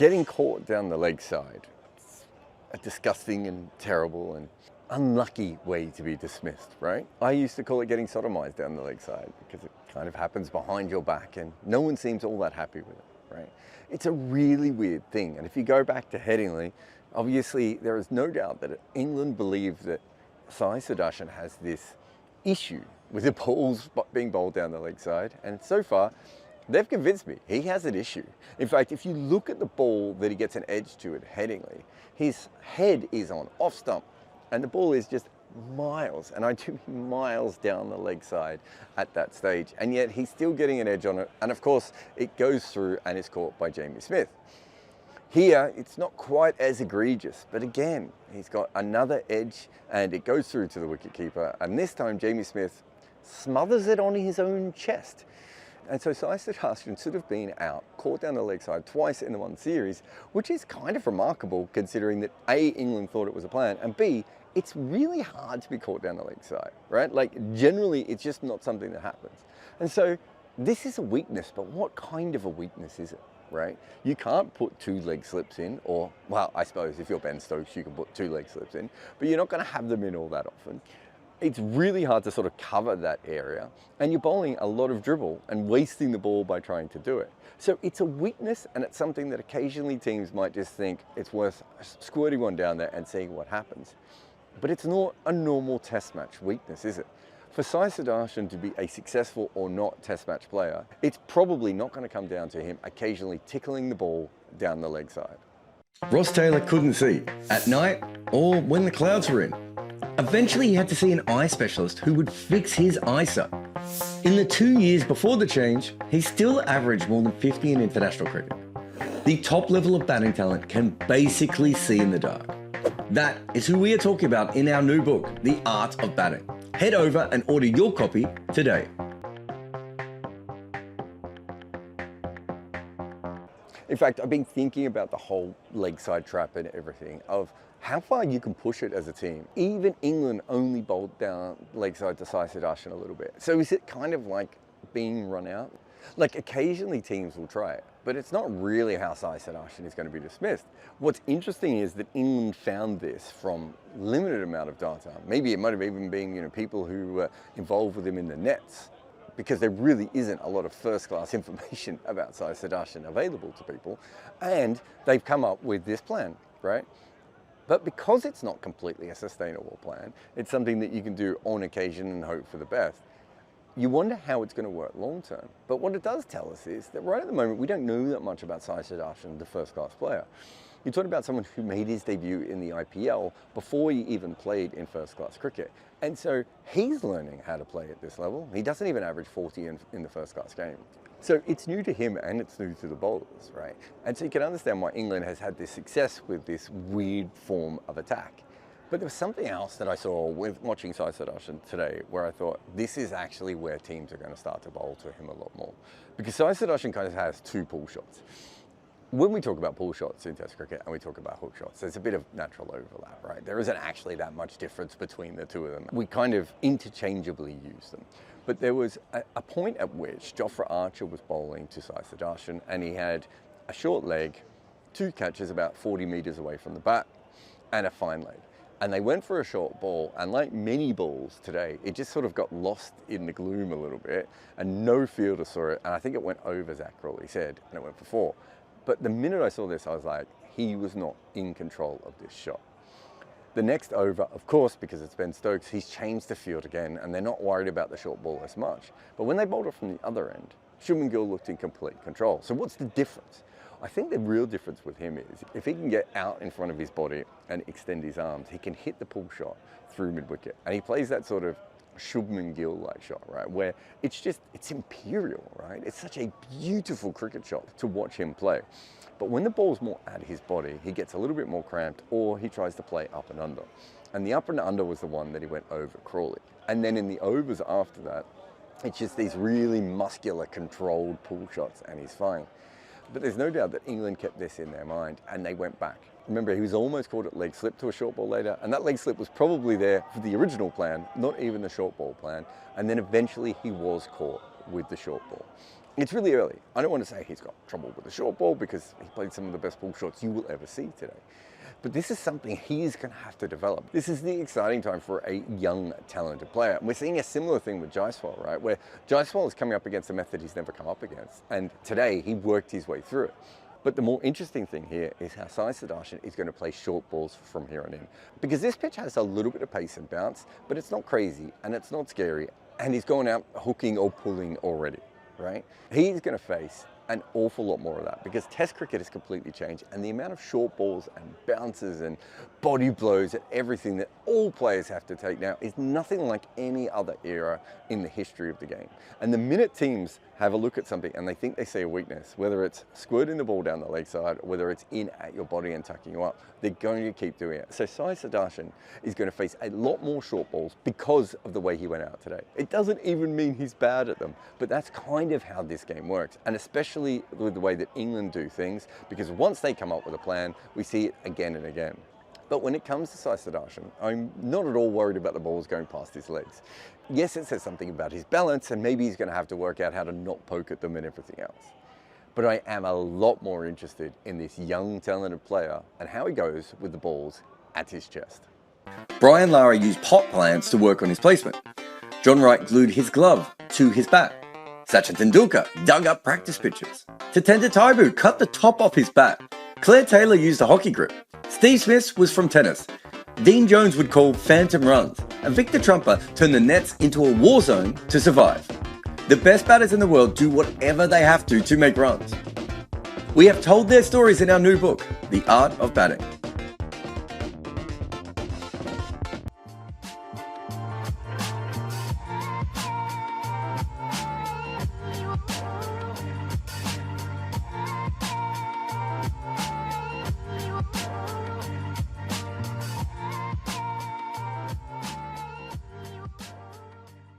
Getting caught down the leg side, it's a disgusting and terrible and unlucky way to be dismissed, right? I used to call it getting sodomized down the leg side because it kind of happens behind your back and no one seems all that happy with it, right? It's a really weird thing. And if you go back to Headingley, obviously there is no doubt that England believe that Sai Sudharsan has this issue with the balls being bowled down the leg side. And so far, they've convinced me he has an issue. In fact, if you look at the ball that he gets an edge to at Headingley, his head is on off stump and the ball is just miles, and I do mean miles down the leg side at that stage. And yet he's still getting an edge on it. And of course, it goes through and is caught by Jamie Smith. Here, it's not quite as egregious, but again, he's got another edge and it goes through to the wicketkeeper. And this time, Jamie Smith smothers it on his own chest. And so Sai Sudharsan should have been out, caught down the leg side twice in the one series, which is kind of remarkable considering that A, England thought it was a plan, and B, it's really hard to be caught down the leg side, right? Like generally, it's just not something that happens. And so this is a weakness, but what kind of a weakness is it, right? You can't put two leg slips in, or, well, I suppose if you're Ben Stokes, you can put two leg slips in, but you're not gonna have them in all that often. It's really hard to sort of cover that area, and you're bowling a lot of dribble and wasting the ball by trying to do it. So it's a weakness, and it's something that occasionally teams might just think it's worth squirting one down there and seeing what happens. But it's not a normal test match weakness, is it? For Sai Sudharsan to be a successful or not test match player, it's probably not going to come down to him occasionally tickling the ball down the leg side. Ross Taylor couldn't see at night or when the clouds were in. Eventually he had to see an eye specialist who would fix his eyesight. In the 2 years before the change, he still averaged more than 50 in international cricket. The top level of batting talent can basically see in the dark. That is who we are talking about in our new book, The Art of Batting. Head over and order your copy today. In fact, I've been thinking about the whole leg side trap and everything of how far you can push it as a team. Even England only bowled down leg side to Sai Sudharsan a little bit. So is it kind of like being run out? Like occasionally teams will try it, but it's not really how Sai Sudharsan is going to be dismissed. What's interesting is that England found this from limited amount of data. Maybe it might have even been, people who were involved with him in the nets, because there really isn't a lot of first-class information about Sai Sudharsan available to people. And they've come up with this plan, right? But because it's not completely a sustainable plan, it's something that you can do on occasion and hope for the best. You wonder how it's going to work long term. But what it does tell us is that right at the moment, we don't know that much about Sai Sudharsan, the first-class player. You're talking about someone who made his debut in the IPL before he even played in first-class cricket. And so he's learning how to play at this level. He doesn't even average 40 in the first-class game. So it's new to him and it's new to the bowlers, right? And so you can understand why England has had this success with this weird form of attack. But there was something else that I saw with watching Sai Sudharsan today where I thought this is actually where teams are going to start to bowl to him a lot more. Because Sai Sudharsan kind of has two pull shots. When we talk about pull shots in Test cricket and we talk about hook shots, there's a bit of natural overlap, right? There isn't actually that much difference between the two of them. We kind of interchangeably use them. But there was a point at which Jofra Archer was bowling to Sai Sudharsan and he had a short leg, two catches about 40 metres away from the bat, and a fine leg. And they went for a short ball, and like many balls today, it just sort of got lost in the gloom a little bit, and no fielder saw it, and I think it went over, Zach Crawley said, and it went for 4. But the minute I saw this, I was like, he was not in control of this shot. The next over, of course, because it's Ben Stokes, he's changed the field again, and they're not worried about the short ball as much. But when they bowled it from the other end, Shubman Gill looked in complete control. So what's the difference? I think the real difference with him is if he can get out in front of his body and extend his arms, he can hit the pull shot through mid-wicket. And he plays that sort of Shubman Gill-like shot, right? Where it's imperial, right? It's such a beautiful cricket shot to watch him play. But when the ball's more at his body, he gets a little bit more cramped or he tries to play up and under. And the up and under was the one that he went over Crawley. And then in the overs after that, it's just these really muscular, controlled pull shots and he's fine. But there's no doubt that England kept this in their mind and they went back. Remember, he was almost caught at leg slip to a short ball later, and that leg slip was probably there for the original plan, not even the short ball plan. And then eventually he was caught with the short ball. It's really early. I don't want to say he's got trouble with the short ball because he played some of the best ball shots you will ever see today. But this is something he's going to have to develop. This is the exciting time for a young, talented player. And we're seeing a similar thing with Jaiswal, right? Where Jaiswal is coming up against a method he's never come up against. And today he worked his way through it. But the more interesting thing here is how Sai Sudharsan is going to play short balls from here on in. Because this pitch has a little bit of pace and bounce, but it's not crazy and it's not scary. And he's going out hooking or pulling already, right? He's going to face an awful lot more of that because Test cricket has completely changed, and the amount of short balls and bounces and body blows and everything that all players have to take now is nothing like any other era in the history of the game. And the minute teams have a look at something and they think they see a weakness, whether it's squirting the ball down the leg side or whether it's in at your body and tucking you up, they're going to keep doing it. So Sai Sudharsan is going to face a lot more short balls because of the way he went out today. It doesn't even mean he's bad at them, but that's kind of how this game works, and especially with the way that England do things, because once they come up with a plan, we see it again and again. But when it comes to Sai Sudharsan, I'm not at all worried about the balls going past his legs. Yes, it says something about his balance, and maybe he's going to have to work out how to not poke at them and everything else. But I am a lot more interested in this young, talented player and how he goes with the balls at his chest. Brian Lara used pot plants to work on his placement. John Wright glued his glove to his bat. Sachin Tendulkar dug up practice pitches. Tatenda Taibu cut the top off his bat. Claire Taylor used a hockey grip. Steve Smith was from tennis. Dean Jones would call phantom runs. And Victor Trumper turned the nets into a war zone to survive. The best batters in the world do whatever they have to make runs. We have told their stories in our new book, The Art of Batting.